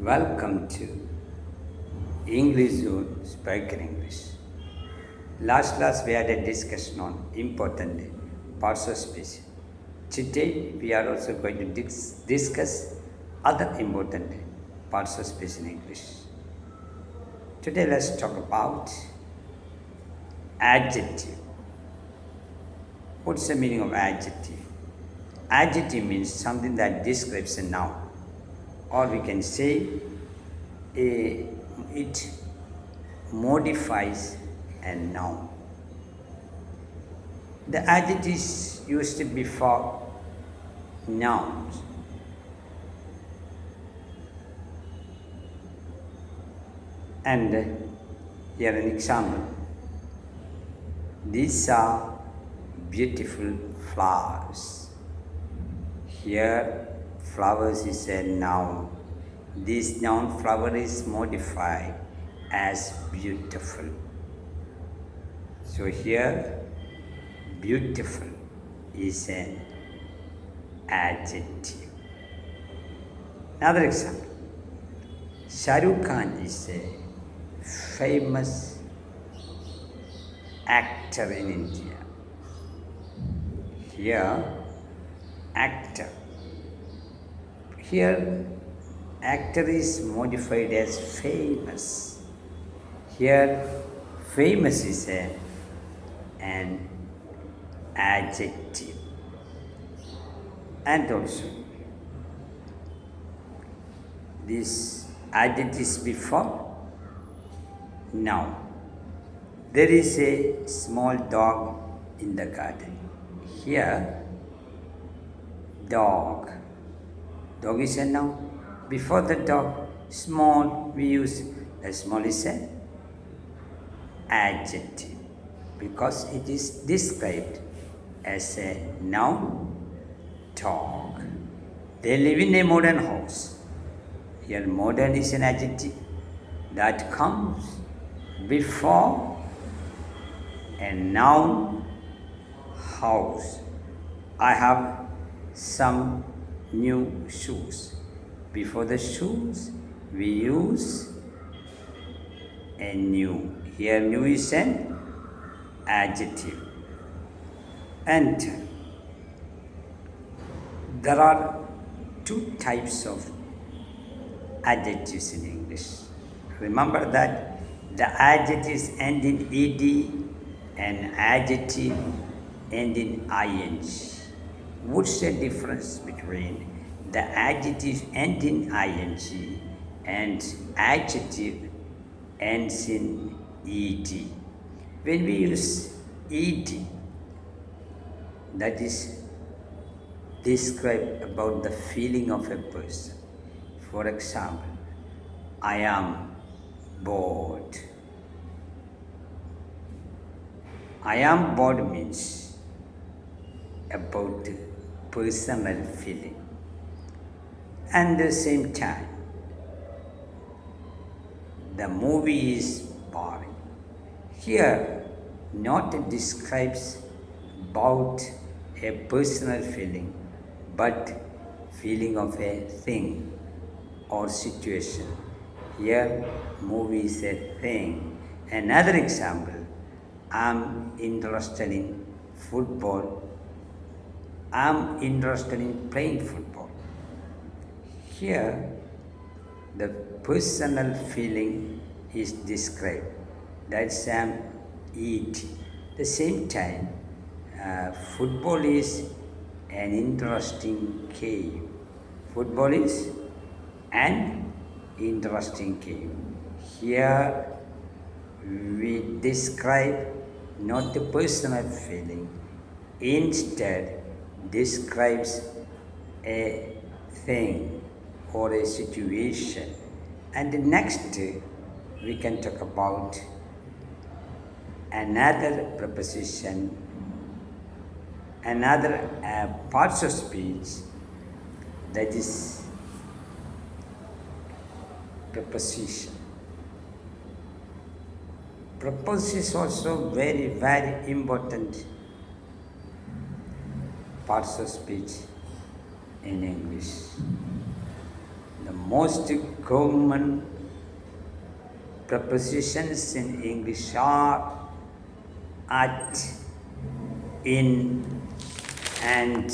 Welcome to English Zone Spoken English. Last class we had a discussion on important parts of speech. Today we are also going to discuss other important parts of speech in English. Today let's talk about adjective. What's the meaning of adjective? Adjective means something that describes a noun, or we can say it modifies a noun. The adjectives used before nouns. And here an example. These are beautiful flowers. Here flowers is a noun. This noun flower is modified as beautiful. So here beautiful is an adjective. Another example. Shah Rukh Khan is a famous actor in India. Here actor. Here actor is modified as famous. Here famous is an adjective. And also this adjectives before noun. There is a small dog in the garden. Here dog. Dog is a noun. Before the dog, small, we use the small is an adjective because it is described as a noun, dog. They live in a modern house. Here modern is an adjective that comes before a noun, house. I have some new shoes. Before the shoes, we use a new. Here new is an adjective. And there are two types of adjectives in English. Remember that the adjectives end in ed and adjective end in ing. What's the difference between the adjective end in ing and adjective ends in ed? When we use ed, that is describe about the feeling of a person. For example, I am bored. I am bored means about the personal feeling. And at the same time, the movie is boring. Here, not describes about a personal feeling, but feeling of a thing or situation. Here, movie is a thing. Another example, I'm interested in football. I'm interested in playing football. Here, the personal feeling is described. That's it. At the same time, football is an interesting game. Football is an interesting game. Here, we describe not the personal feeling, instead describes a thing or a situation. And next we can talk about another preposition, another parts of speech, that is preposition. Preposition is also very, very important parts of speech in English. The most common prepositions in English are at, in, and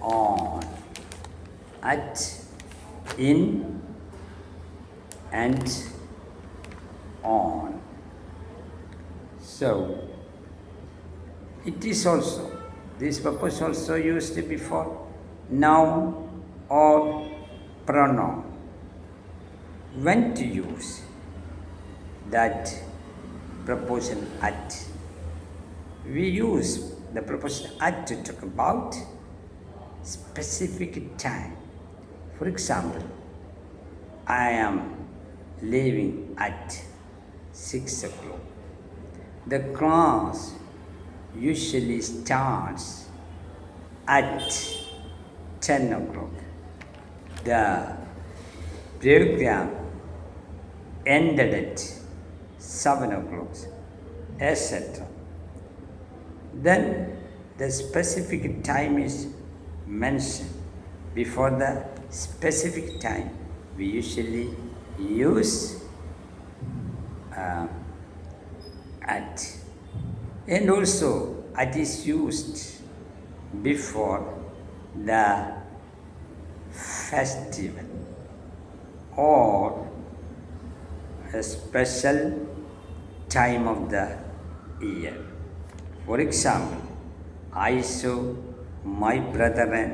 on. At, in, and on. So, it is also, this purpose also used before noun or pronoun. When to use that preposition at? We use the preposition at to talk about specific time. For example, I am leaving at 6 o'clock. The class usually starts at 10 o'clock. The program ended at 7 o'clock, etc. Then the specific time is mentioned. Before the specific time, we usually use at. And also, it is used before the festival or a special time of the year. For example, I saw my brother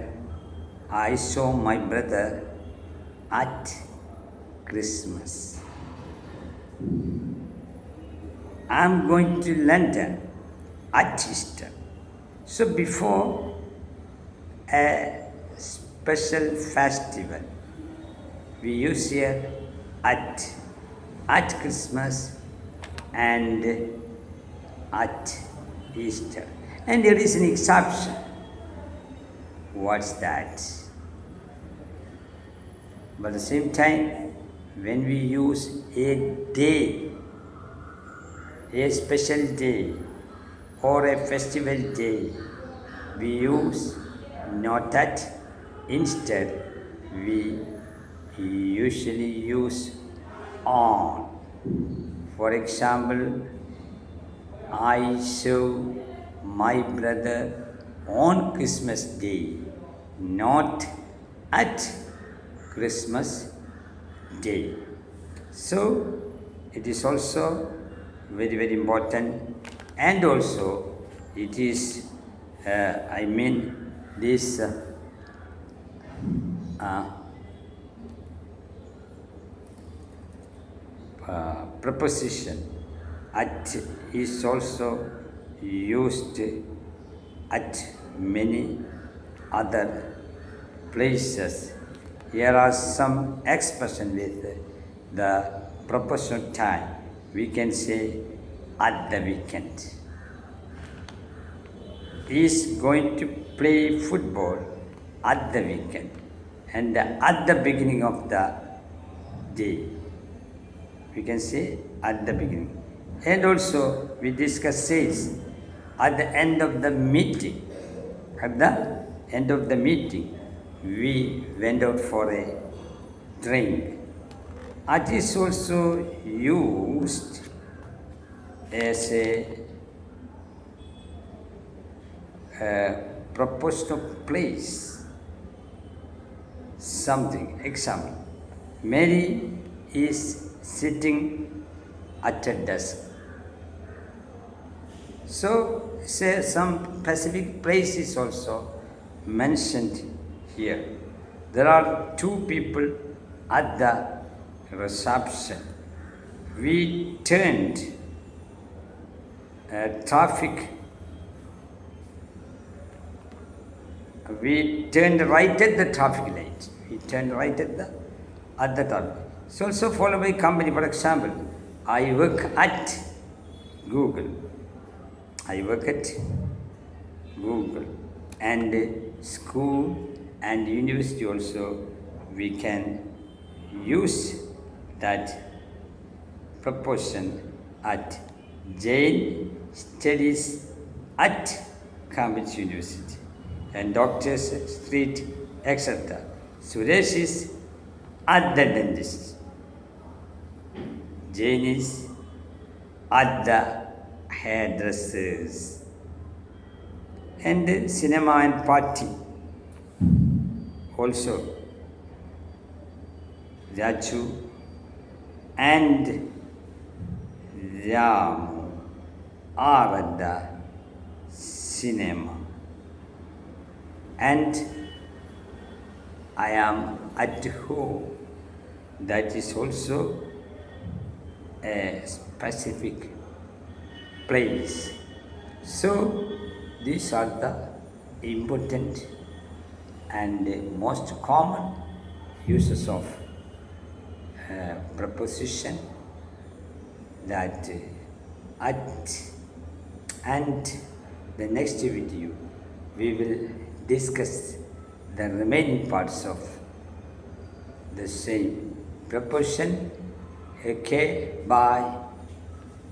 at Christmas. I am going to London at Easter. So before a special festival, we use here at Christmas and at Easter. And there is an exception. What's that? But at the same time, when we use a day, a special day, or a festival day, we use not at. Instead, we usually use on. For example, I saw my brother on Christmas Day, not at Christmas Day. So, it is also very, very important, and also it is, this preposition at is also used at many other places. Here are some expressions with the preposition time. We can say at the weekend. He is going to play football at the weekend and at the beginning of the day. We can say at the beginning. And also we discuss says at the end of the meeting. At the end of the meeting, we went out for a drink. It is also used as a proposed place. Something. Example. Mary is sitting at a desk. So, say some specific place is also mentioned here. There are two people at the reception. We turned We turned right at the traffic light. We turned right at the traffic. It's also followed by company. For example, I work at Google. I work at Google. And school and university also, we can use that preposition at. Jane studies at Cambridge University. And Doctors Street, etc. Suresh is at the dentist. Jane is at the hairdressers. And cinema and party. Also, Raju and Ramu are at the cinema. And I am at home. That is also a specific place. So these are the important and most common uses of preposition that at. And the next video we will discuss the remaining parts of the same preposition. Okay, bye.